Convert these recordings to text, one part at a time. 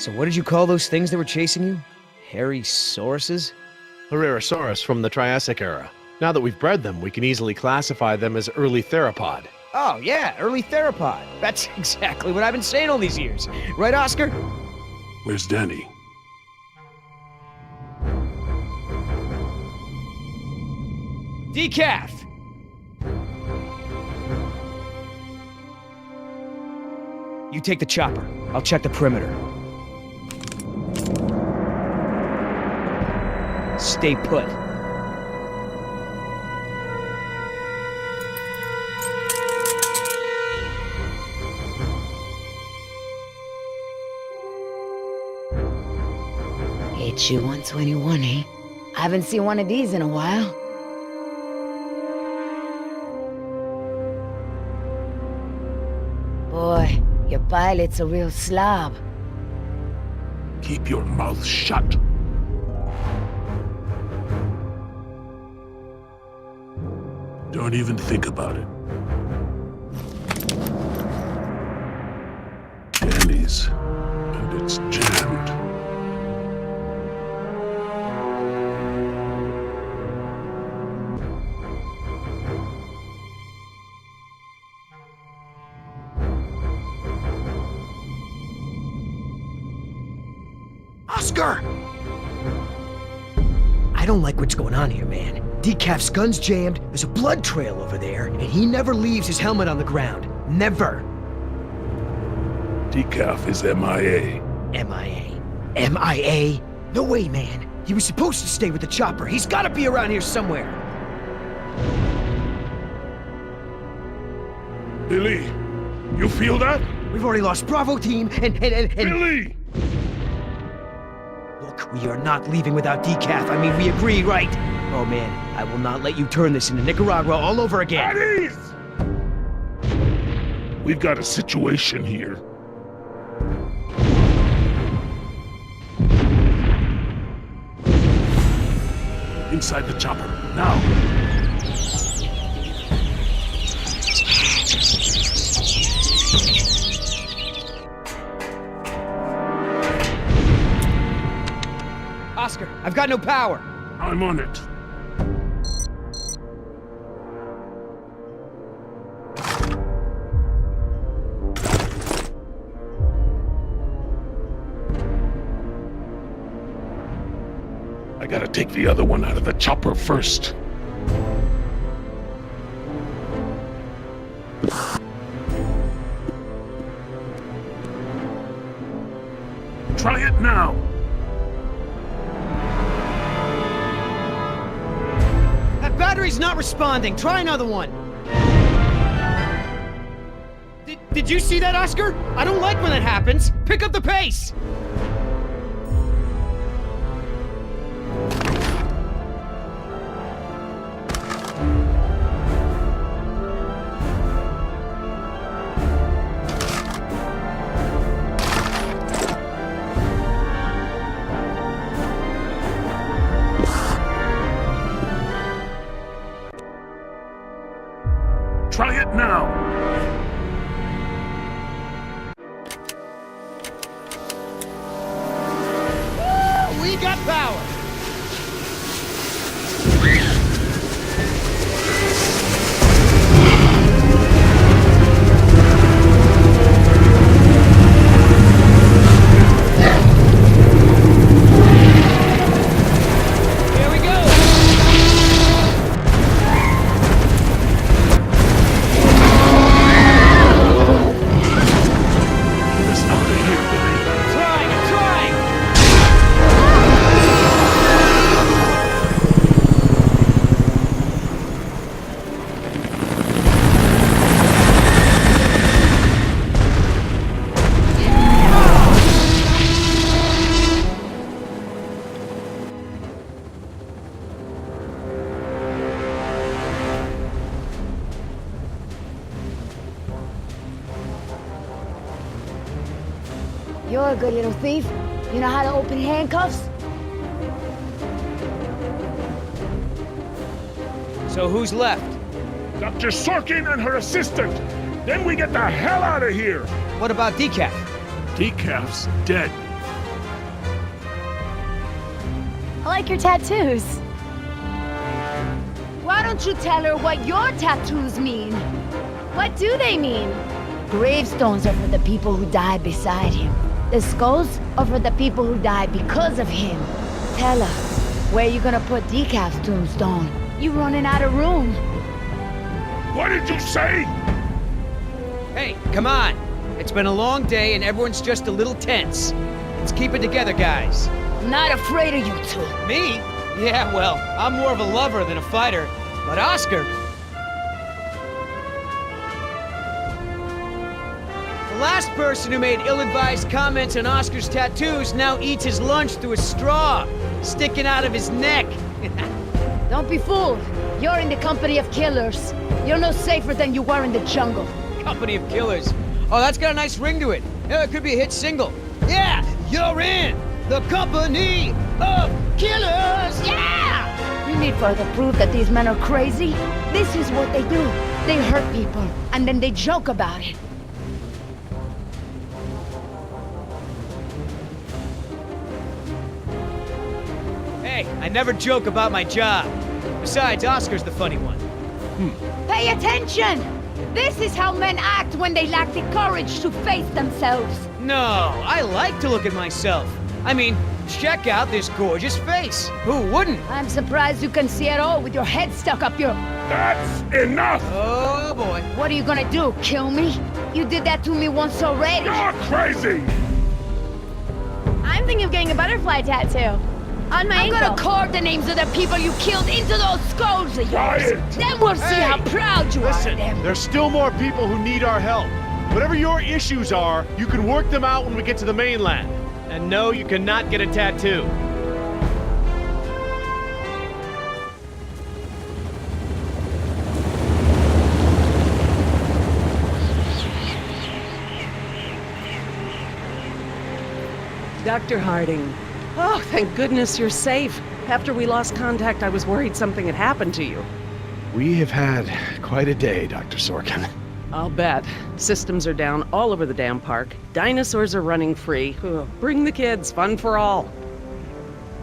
So what did you call those things that were chasing you? Hairy sauruses? Herrerasaurus from the Triassic era. Now that we've bred them, we can easily classify them as early theropod. Oh, yeah, early theropod. That's exactly what I've been saying all these years. Right, Oscar? Where's Danny? Decaf! You take the chopper. I'll check the perimeter. Stay put. HU-121, eh? I haven't seen one of these in a while. Boy, your pilot's a real slob. Keep your mouth shut. Don't even think about it. Danny's, and it's jammed. Oscar! I don't like what's going on here, man. Decaf's gun's jammed, there's a blood trail over there, and he never leaves his helmet on the ground. Never. Decaf is MIA. MIA. MIA? No way, man. He was supposed to stay with the chopper. He's gotta be around here somewhere. Billy, you feel that? We've already lost Bravo team, and... Billy! Look, we are not leaving without Decaf. I mean, we agree, right? Oh, man, I will not let you turn this into Nicaragua all over again. At ease! We've got a situation here. Inside the chopper, now! Oscar, I've got no power. I'm on it. I gotta take the other one out of the chopper first. Try it now! That battery's not responding. Try another one. Did you see that, Oscar? I don't like when that happens. Pick up the pace! Try it now! We got power! Here we go! Get us out of here, Billy. I'm trying! You're a good little thief. You know how to open handcuffs? So who's left? Dr. Sorkin and her assistant! Then we get the hell out of here! What about Decaf? Decaf's dead. I like your tattoos. Why don't you tell her what your tattoos mean? What do they mean? Gravestones are for the people who died beside him. The skulls are for the people who died because of him. Tell her, where you gonna put Decaf's tombstone? You running out of room. What did you say? Hey, come on. It's been a long day and everyone's just a little tense. Let's keep it together, guys. Not afraid of you two. Me? Yeah, well, I'm more of a lover than a fighter. But Oscar... The last person who made ill-advised comments on Oscar's tattoos now eats his lunch through a straw, sticking out of his neck. Don't be fooled. You're in the company of killers. You're no safer than you were in the jungle. Company of killers. Oh, that's got a nice ring to it. Yeah, it could be a hit single. Yeah, you're in the company of killers. Yeah! You need further proof that these men are crazy? This is what they do. They hurt people, and then they joke about it. Hey, I never joke about my job. Besides, Oscar's the funny one. Pay attention! This is how men act when they lack the courage to face themselves. No, I like to look at myself. I mean, check out this gorgeous face. Who wouldn't? I'm surprised you can see at all with your head stuck up your... That's enough! Oh, boy. What are you gonna do, kill me? You did that to me once already. You're crazy! I'm thinking of getting a butterfly tattoo. On my I'm ankle. gonna carve the names of the people you killed into those skulls of yours. Quiet! Then we'll see how proud you are of Listen, them. there's still more people who need our help. Whatever your issues are, you can work them out when we get to the mainland. And no, you cannot get a tattoo. Dr. Harding. Oh, thank goodness you're safe. After we lost contact, I was worried something had happened to you. We have had quite a day, Dr. Sorkin. I'll bet. Systems are down all over the damn park. Dinosaurs are running free. Ugh, bring the kids, fun for all.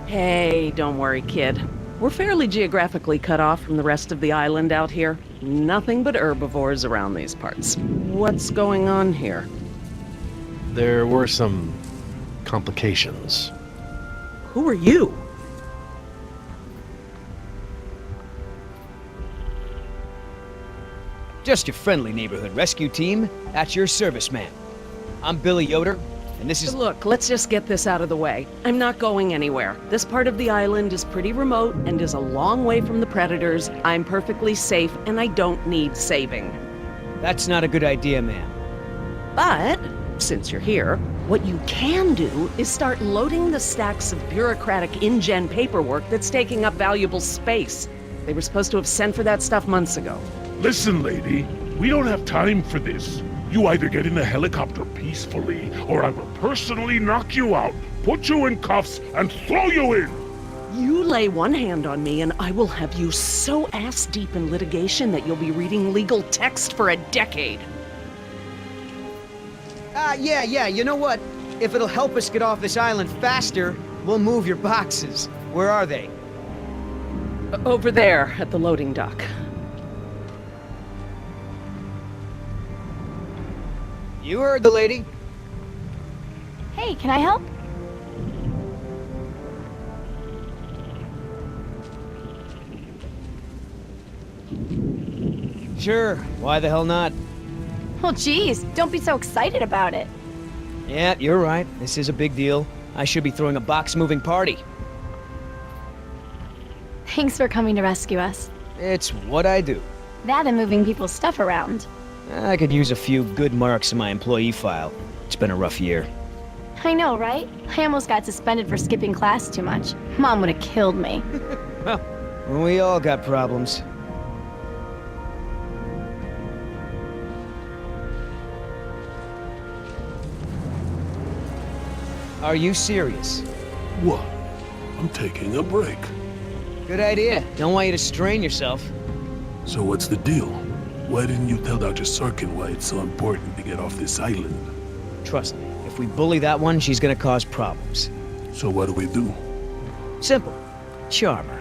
Hey, don't worry, kid. We're fairly geographically cut off from the rest of the island out here. Nothing but herbivores around these parts. What's going on here? There were some complications. Who are you? Just your friendly neighborhood rescue team. At your service, ma'am. I'm Billy Yoder, and this is... Look, let's just get this out of the way. I'm not going anywhere. This part of the island is pretty remote and is a long way from the predators. I'm perfectly safe, and I don't need saving. That's not a good idea, ma'am. But, since you're here, what you can do is start loading the stacks of bureaucratic InGen paperwork that's taking up valuable space. They were supposed to have sent for that stuff months ago. Listen, lady, we don't have time for this. You either get in the helicopter peacefully, or I will personally knock you out, put you in cuffs, and throw you in! You lay one hand on me and I will have you so ass-deep in litigation that you'll be reading legal text for a decade. Yeah, you know what? If it'll help us get off this island faster, we'll move your boxes. Where are they? Over there, at the loading dock. You heard the lady. Hey, can I help? Sure, why the hell not? Well, geez, don't be so excited about it. Yeah, you're right. This is a big deal. I should be throwing a box-moving party. Thanks for coming to rescue us. It's what I do. That and moving people's stuff around. I could use a few good marks in my employee file. It's been a rough year. I know, right? I almost got suspended for skipping class too much. Mom would have killed me. Well, we all got problems. Are you serious? What? I'm taking a break. Good idea. Don't want you to strain yourself. So what's the deal? Why didn't you tell Dr. Sorkin why it's so important to get off this island? Trust me, if we bully that one, she's gonna cause problems. So what do we do? Simple. charmer.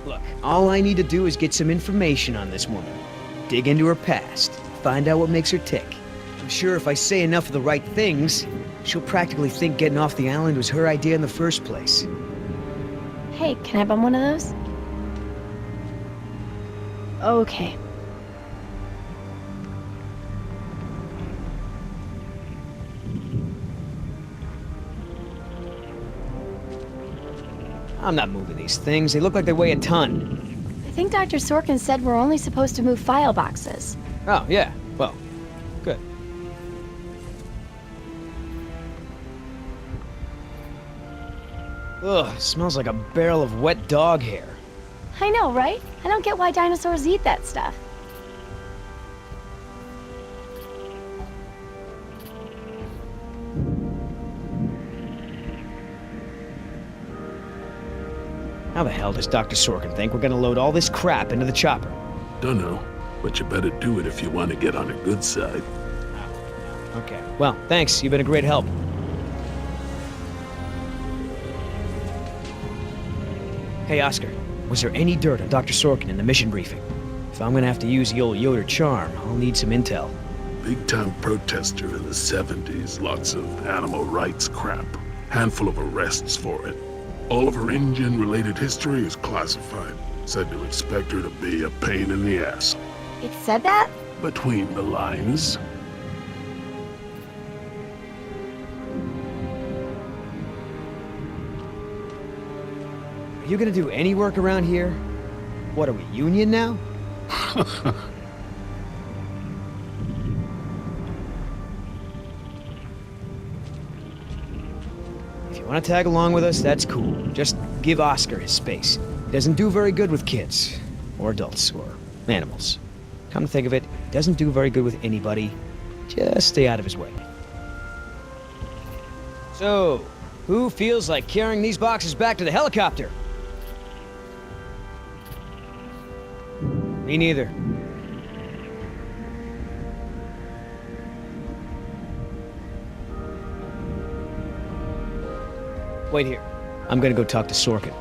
Look, all I need to do is get some information on this woman. Dig into her past, find out what makes her tick. I'm sure if I say enough of the right things, she'll practically think getting off the island was her idea in the first place. Hey, can I bum one of those? Okay. I'm not moving these things. They look like they weigh a ton. I think Dr. Sorkin said we're only supposed to move file boxes. Oh, yeah. Well, good. Ugh, smells like a barrel of wet dog hair. I know, right? I don't get why dinosaurs eat that stuff. How the hell does Dr. Sorkin think we're gonna load all this crap into the chopper? Dunno, but you better do it if you want to get on the good side. Okay. Well, thanks. You've been a great help. Hey, Oscar. Was there any dirt on Dr. Sorkin in the mission briefing? If I'm gonna have to use the old Yoder charm, I'll need some intel. Big-time protester in the 70s, lots of animal rights crap. Handful of arrests for it. All of her InGen-related history is classified. Said to expect her to be a pain in the ass. It said that? Between the lines. Are you gonna do any work around here? What, are we union now? If you want to tag along with us, that's cool. Just give Oscar his space. He doesn't do very good with kids, or adults, or animals. Come to think of it, he doesn't do very good with anybody. Just stay out of his way. So, who feels like carrying these boxes back to the helicopter? Me neither. Wait here. I'm gonna go talk to Sorkin.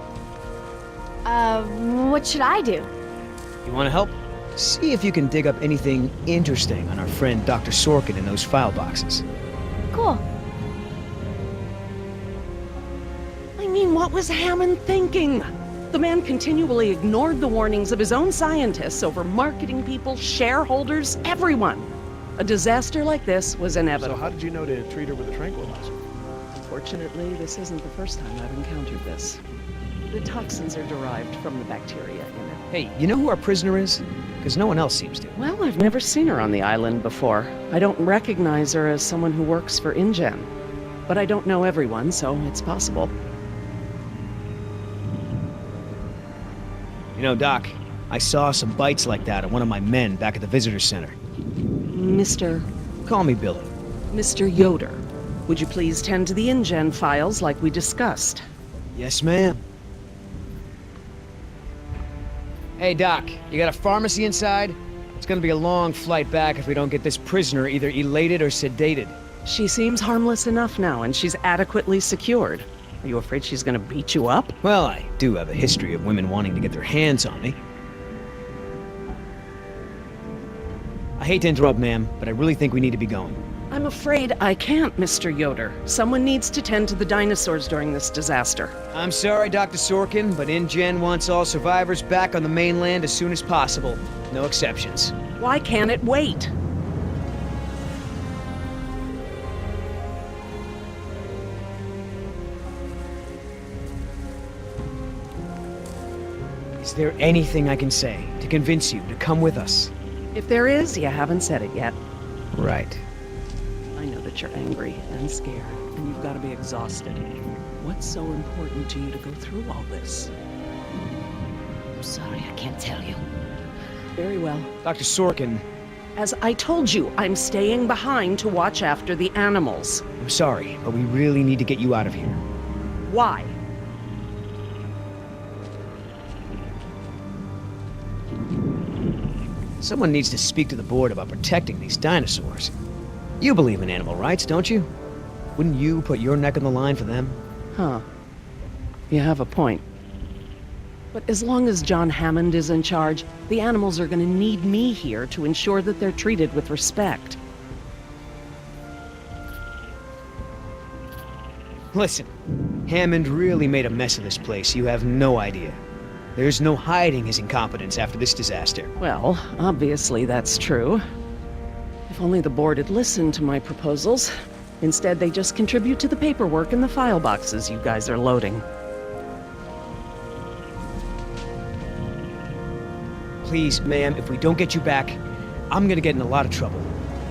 What should I do? You wanna help? See if you can dig up anything interesting on our friend Dr. Sorkin in those file boxes. Cool. I mean, what was Hammond thinking? The man continually ignored the warnings of his own scientists over marketing people, shareholders, everyone. A disaster like this was So inevitable. how did you know to treat her with a tranquilizer? Fortunately, this isn't the first time I've encountered this. The toxins are derived from the bacteria in it. Hey, you know who our prisoner is? Because no one else seems to. Well, I've never seen her on the island before. I don't recognize her as someone who works for InGen. But I don't know everyone, so it's possible. You know, Doc, I saw some bites like that on one of my men back at the visitor center. Mr. Call me Billy. Mr. Yoder, would you please tend to the InGen files like we discussed? Yes, ma'am. Hey, Doc, you got a pharmacy inside? It's gonna be a long flight back if we don't get this prisoner either elated or sedated. She seems harmless enough now, and she's adequately secured. Are you afraid she's gonna beat you up? Well, I do have a history of women wanting to get their hands on me. I hate to interrupt, ma'am, but I really think we need to be going. I'm afraid I can't, Mr. Yoder. Someone needs to tend to the dinosaurs during this disaster. I'm sorry, Dr. Sorkin, but InGen wants all survivors back on the mainland as soon as possible. No exceptions. Why can't it wait? Is there anything I can say to convince you to come with us? If there is, you haven't said it yet. Right. I know that you're angry and scared, and you've got to be exhausted. What's so important to you to go through all this? I'm sorry, I can't tell you. Very well. Dr. Sorkin, As I told you, I'm staying behind to watch after the animals. I'm sorry, but we really need to get you out of here. Why? Someone needs to speak to the board about protecting these dinosaurs. You believe in animal rights, don't you? Wouldn't you put your neck on the line for them? Huh. You have a point. But as long as John Hammond is in charge, the animals are gonna need me here to ensure that they're treated with respect. Listen, Hammond really made a mess of this place. You have no idea. There's no hiding his incompetence after this disaster. Well, obviously that's true. If only the board had listened to my proposals. Instead, they just contribute to the paperwork in the file boxes you guys are loading. Please, ma'am, if we don't get you back, I'm gonna get in a lot of trouble.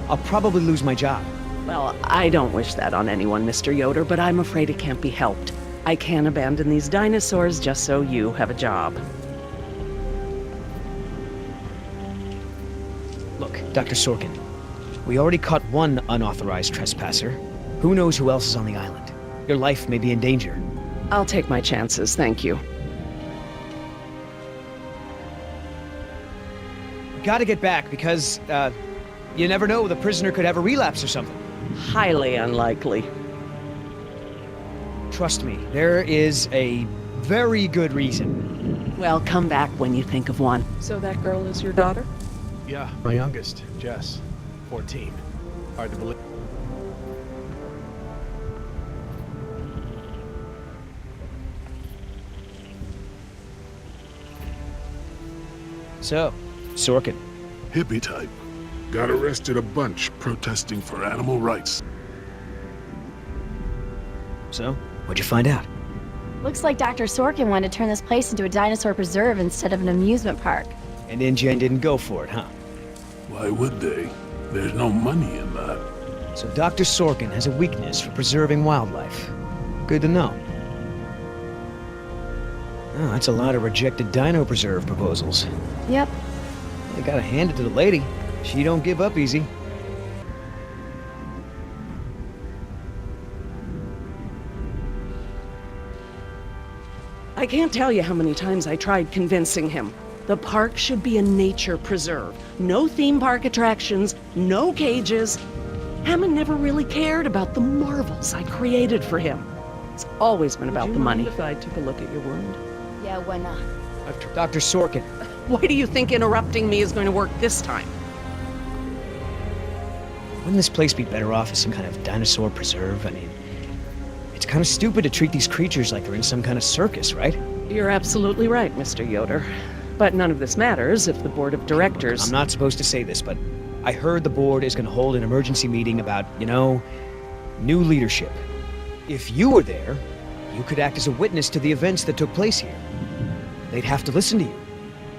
I'll probably lose my job. Well, I don't wish that on anyone, Mr. Yoder, but I'm afraid it can't be helped. I can't abandon these dinosaurs just so you have a job. Look, Dr. Sorkin, we already caught one unauthorized trespasser. Who knows who else is on the island? Your life may be in danger. I'll take my chances, thank you. We gotta get back because, you never know, the prisoner could have a relapse or something. Highly unlikely. Trust me, there is a very good reason. Well, come back when you think of one. So that girl is your daughter? Yeah, my youngest, Jess, 14. Hard to believe. So, Sorkin. Hippie type. Got arrested a bunch protesting for animal rights. So, what'd you find out? Looks like Dr. Sorkin wanted to turn this place into a dinosaur preserve instead of an amusement park. And InGen didn't go for it, huh? Why would they? There's no money in that. So Dr. Sorkin has a weakness for preserving wildlife. Good to know. Oh, that's a lot of rejected dino preserve proposals. Yep. You gotta hand it to the lady. She don't give up easy. I can't tell you how many times I tried convincing him. The park should be a nature preserve. No theme park attractions, no cages. Hammond never really cared about the marvels I created for him. It's always been about the money. If I took a look at your wound. Yeah, why not? Dr. Sorkin. Why do you think interrupting me is going to work this time? Wouldn't this place be better off as some kind of dinosaur preserve? I mean, it's kind of stupid to treat these creatures like they're in some kind of circus, right? You're absolutely right, Mr. Yoder. But none of this matters if the board of directors... Look, I'm not supposed to say this, but I heard the board is going to hold an emergency meeting about, you know, new leadership. If you were there, you could act as a witness to the events that took place here. They'd have to listen to you.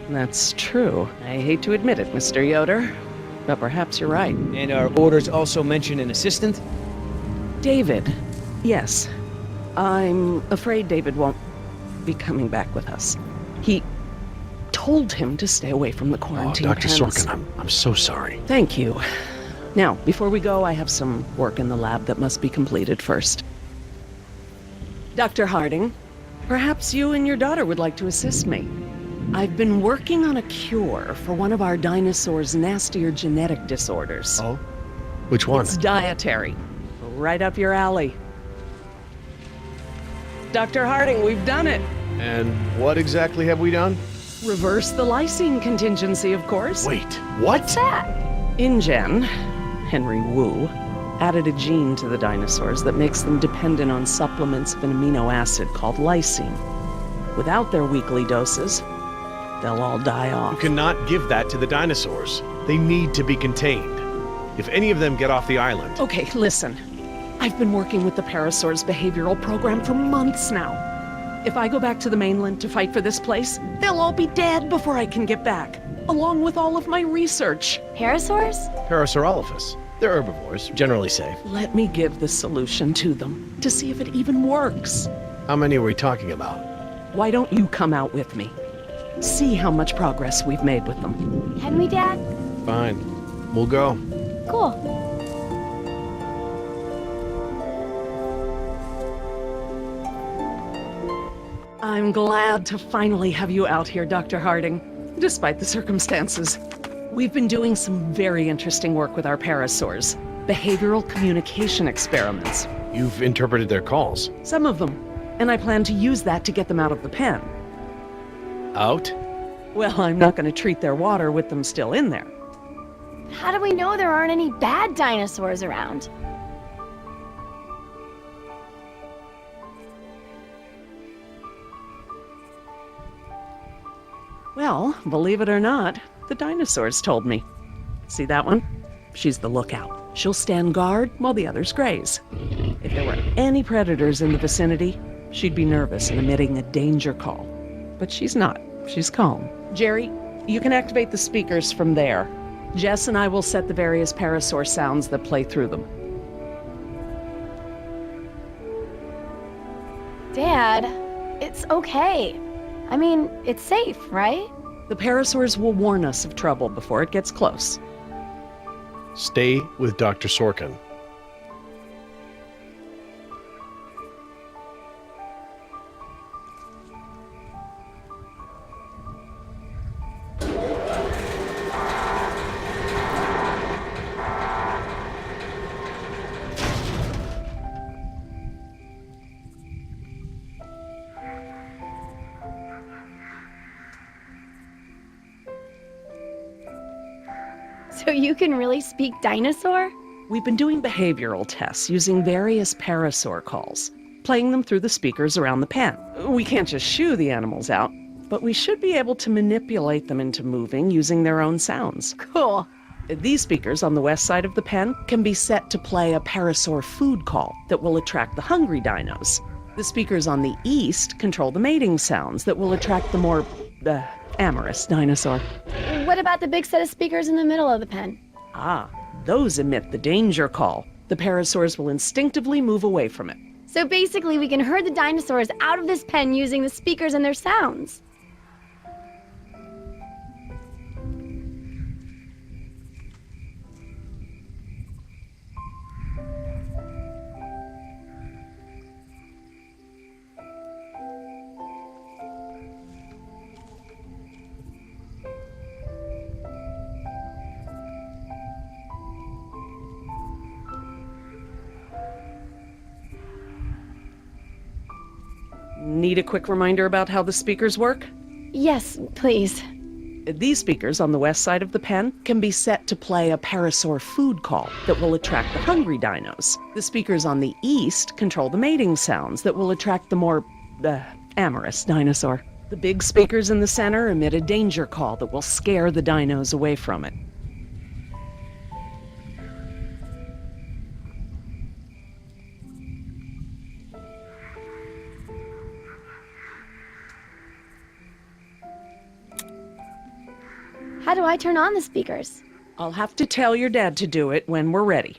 That's true. I hate to admit it, Mr. Yoder, but perhaps you're right. And our orders also mention an assistant? David. Yes. I'm afraid David won't be coming back with us. He told him to stay away from the quarantine. Dr. Sorkin, I'm so sorry. Thank you. Now, before we go, I have some work in the lab that must be completed first. Dr. Harding, perhaps you and your daughter would like to assist me. I've been working on a cure for one of our dinosaurs' nastier genetic disorders. Oh? Which one? It's dietary. Right up your alley. Dr. Harding, we've done it. And what exactly have we done? Reverse the lysine contingency, of course. Wait, what? What's that? InGen, Henry Wu, added a gene to the dinosaurs that makes them dependent on supplements of an amino acid called lysine. Without their weekly doses, they'll all die You off. cannot give that to the dinosaurs. They need to be contained. If any of them get off the island... Okay, listen. I've been working with the Parasaur's behavioral program for months now. If I go back to the mainland to fight for this place, they'll all be dead before I can get back, along with all of my research. Parasaurs? Parasaurolophus. They're herbivores, generally safe. Let me give the solution to them, to see if it even works. How many are we talking about? Why don't you come out with me? See how much progress we've made with them. Can we, Dad? Fine. We'll go. Cool. I'm glad to finally have you out here, Dr. Harding, despite the circumstances. We've been doing some very interesting work with our parasaurs. Behavioral communication experiments. You've interpreted their calls. Some of them. And I plan to use that to get them out of the pen. Out? Well, I'm not going to treat their water with them still in there. How do we know there aren't any bad dinosaurs around? Well, believe it or not, the dinosaurs told me. See that one? She's the lookout. She'll stand guard while the others graze. If there were any predators in the vicinity, she'd be nervous and emitting a danger call. But she's not. She's calm. Jerry, you can activate the speakers from there. Jess and I will set the various parasaur sounds that play through them. Dad, it's okay. I mean, it's safe, right? The parasaurs will warn us of trouble before it gets close. Stay with Dr. Sorkin. So you can really speak dinosaur? We've been doing behavioral tests using various parasaur calls, playing them through the speakers around the pen. We can't just shoo the animals out, but we should be able to manipulate them into moving using their own sounds. Cool. These speakers on the west side of the pen can be set to play a parasaur food call that will attract the hungry dinos. The speakers on the east control the mating sounds that will attract the more, amorous dinosaur. What about the big set of speakers in the middle of the pen? Ah, those emit the danger call. The parasaurs will instinctively move away from it. So basically we can herd the dinosaurs out of this pen using the speakers and their sounds. Need a quick reminder about how the speakers work? Yes, please. These speakers on the west side of the pen can be set to play a parasaur food call that will attract the hungry dinos. The speakers on the east control the mating sounds that will attract the more, amorous dinosaur. The big speakers in the center emit a danger call that will scare the dinos away from it. How do I turn on the speakers? I'll have to tell your dad to do it when we're ready.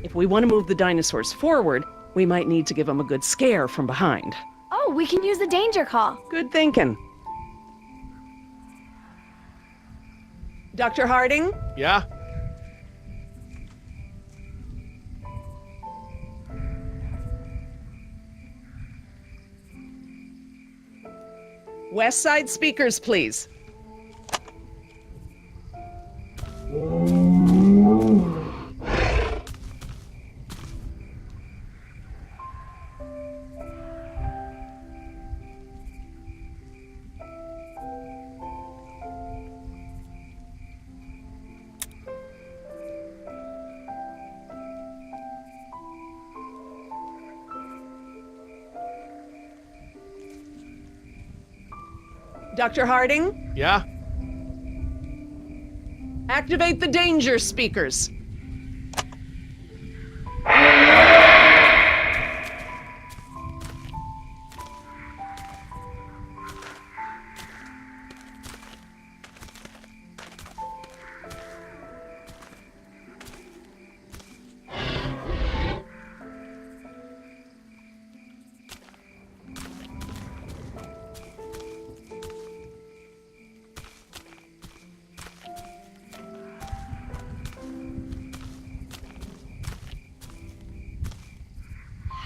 If we want to move the dinosaurs forward, we might need to give them a good scare from behind. Oh, we can use the danger call. Good thinking. Dr. Harding? Yeah? West side speakers, please. Dr. Harding? Yeah? Activate the danger speakers.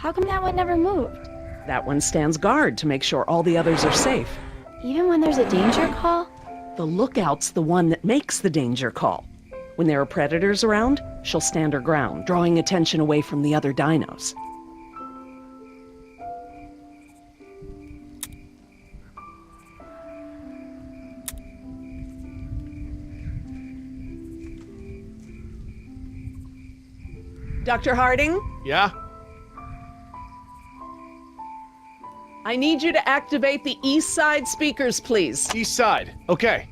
How come that one never moved? That one stands guard to make sure all the others are safe. Even when there's a danger call? The lookout's the one that makes the danger call. When there are predators around, she'll stand her ground, drawing attention away from the other dinos. Dr. Harding? Yeah? I need you to activate the east side speakers, please. East side. Okay.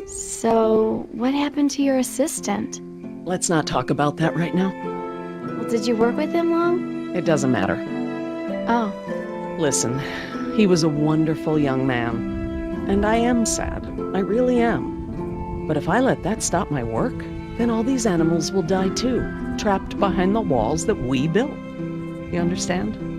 So, what happened to your assistant? Let's not talk about that right now. Well, did you work with him long? It doesn't matter. Oh, Listen, he was a wonderful young man. And I am sad. I really am. But if I let that stop my work, then all these animals will die too, trapped behind the walls that we built. You understand?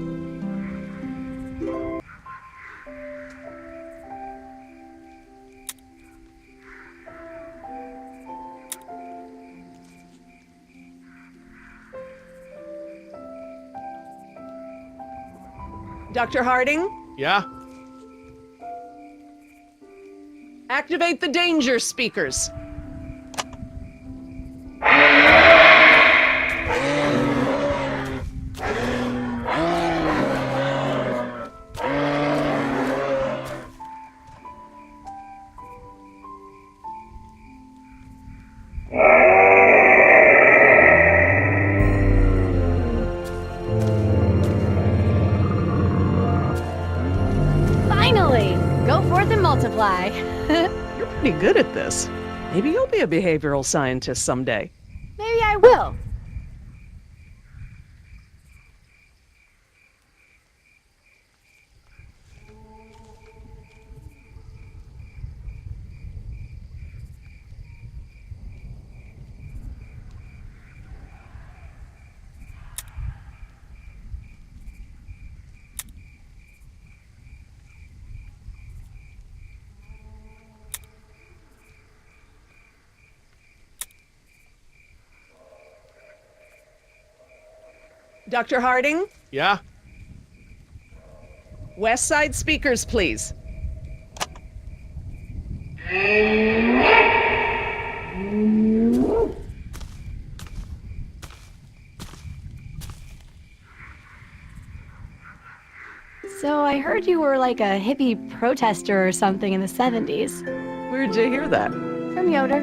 Dr. Harding? Yeah? Activate the danger speakers. finally! Go forth and multiply. You're pretty good at this. Maybe you'll be a behavioral scientist someday. Maybe I will. Dr. Harding? Yeah? West side speakers, please. So I heard you were like a hippie protester or something in the 70s. Where'd you hear that? From Yoder.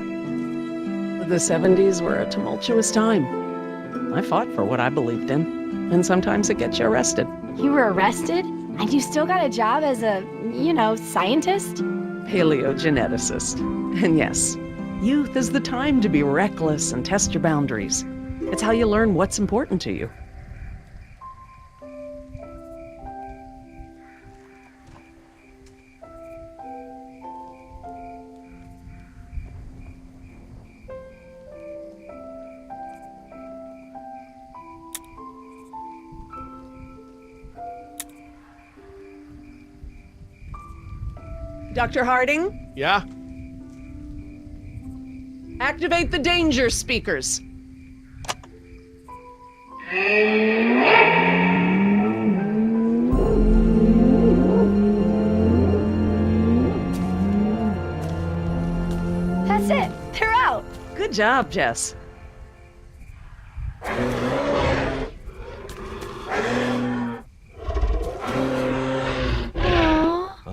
The 70s were a tumultuous time. I fought for what I believed in, and sometimes it gets you arrested. You were arrested? And you still got a job as a, scientist? Paleogeneticist. And yes, youth is the time to be reckless and test your boundaries. It's how you learn what's important to you. Dr. Harding? Yeah? Activate the danger speakers. That's it. They're out. Good job, Jess.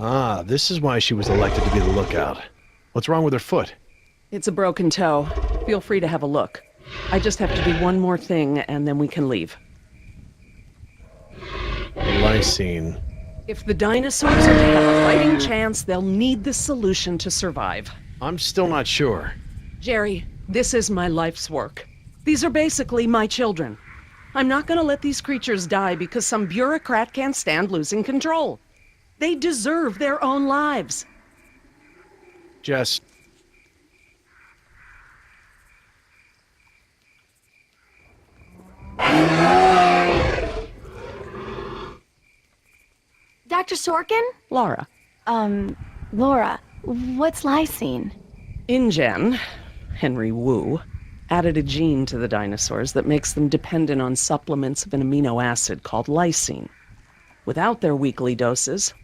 Ah, this is why she was elected to be the lookout. What's wrong with her foot? It's a broken toe. Feel free to have a look. I just have to do one more thing, and then we can leave. Lysine. If the dinosaurs are to have a fighting chance, they'll need this solution to survive. I'm still not sure. Jerry, this is my life's work. These are basically my children. I'm not gonna let these creatures die because some bureaucrat can't stand losing control. They deserve their own lives. Jess. Dr. Sorkin? Laura. Laura, what's lysine? InGen, Henry Wu, added a gene to the dinosaurs that makes them dependent on supplements of an amino acid called lysine. Without their weekly doses,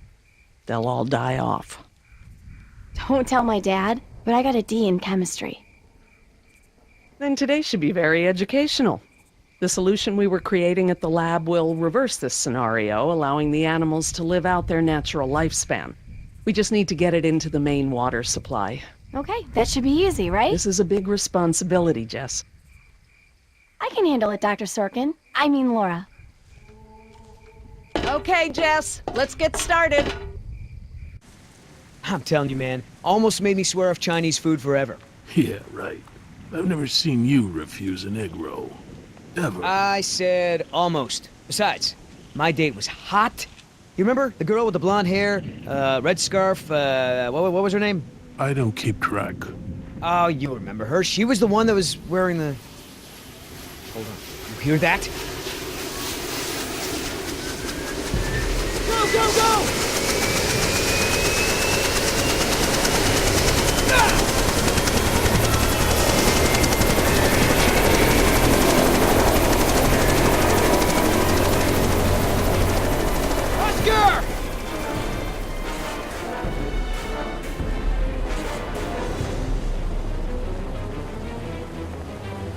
they'll all die off. Don't tell my dad, but I got a D in chemistry. Then today should be very educational. The solution we were creating at the lab will reverse this scenario, allowing the animals to live out their natural lifespan. We just need to get it into the main water supply. Okay, that should be easy, right? This is a big responsibility, Jess. I can handle it, Dr. Sorkin. I mean Laura. Okay, Jess, let's get started. I'm telling you, man, almost made me swear off Chinese food forever. Yeah, right. I've never seen you refuse an egg roll. Ever. I said almost. Besides, my date was hot. You remember? The girl with the blonde hair, red scarf, what was her name? I don't keep track. Oh, you remember her. She was the one that was wearing the... Hold on. You hear that? Go, go, go! Oscar!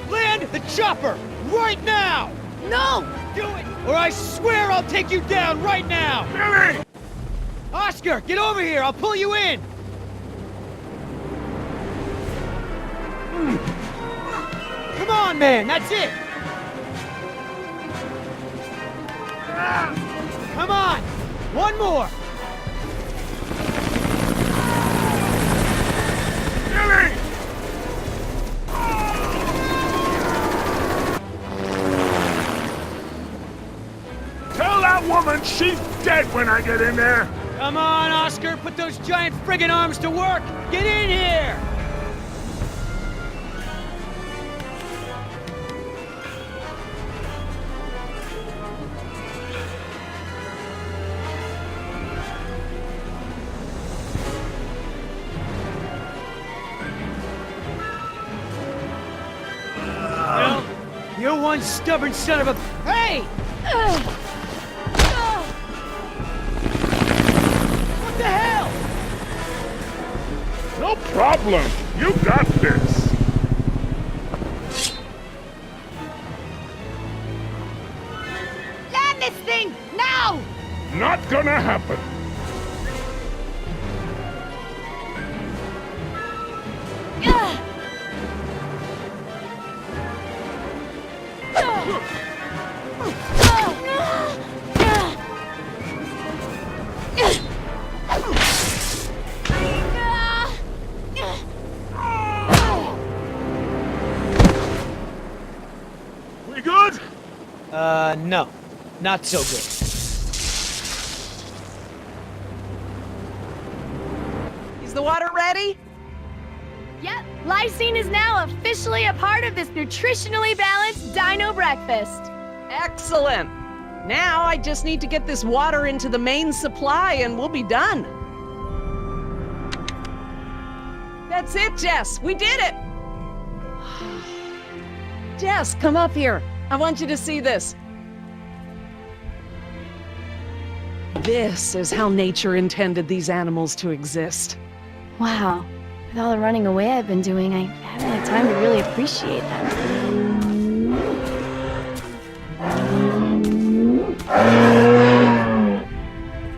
Land the chopper right now! No! Do it, or I swear I'll take you down right now! Billy! Oscar, get over here! I'll pull you in! Come on, man! That's it! Come on! One more! Billy! Tell that woman she's dead when I get in there! Come on, Oscar! Put those giant friggin' arms to work! Get in here! Well, you're one stubborn son of a... Hey! What the hell? No problem! You got this! Land this thing, now! Not gonna happen! We good? No. Not so good. Is the water ready? Yep, lysine is now officially a part of this nutritionally balanced dino breakfast. Excellent. Now I just need to get this water into the main supply and we'll be done. That's it, Jess. We did it. Jess, come up here. I want you to see this. This is how nature intended these animals to exist. Wow, with all the running away I've been doing, I haven't had time to really appreciate them.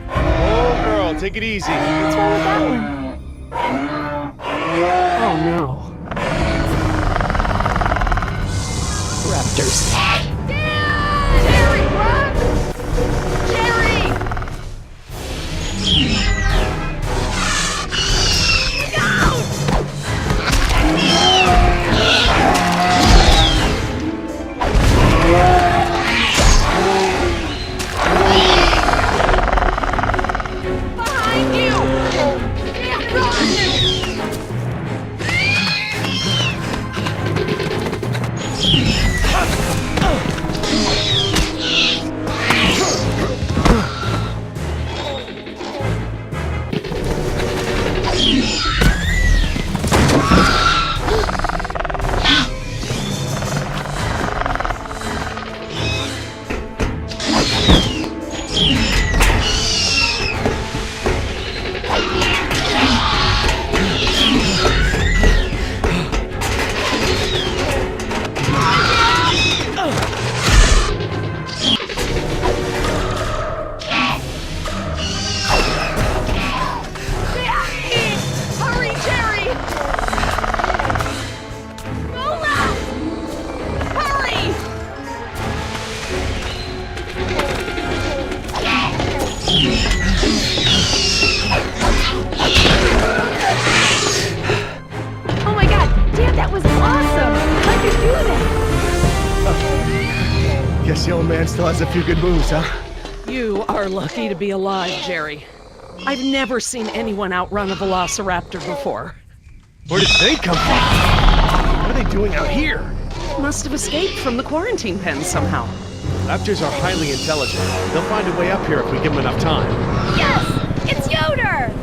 Oh, girl, take it easy. What's wrong with that one? Oh no. Raptors. Jerry, run! Jerry! Behind you! Run! the old man still has a few good moves, huh? You are lucky to be alive, Jerry. I've never seen anyone outrun a velociraptor before. Where did they come from? What are they doing out here? Must have escaped from the quarantine pen somehow. Raptors are highly intelligent. They'll find a way up here if we give them enough time. Yes! It's Yoder!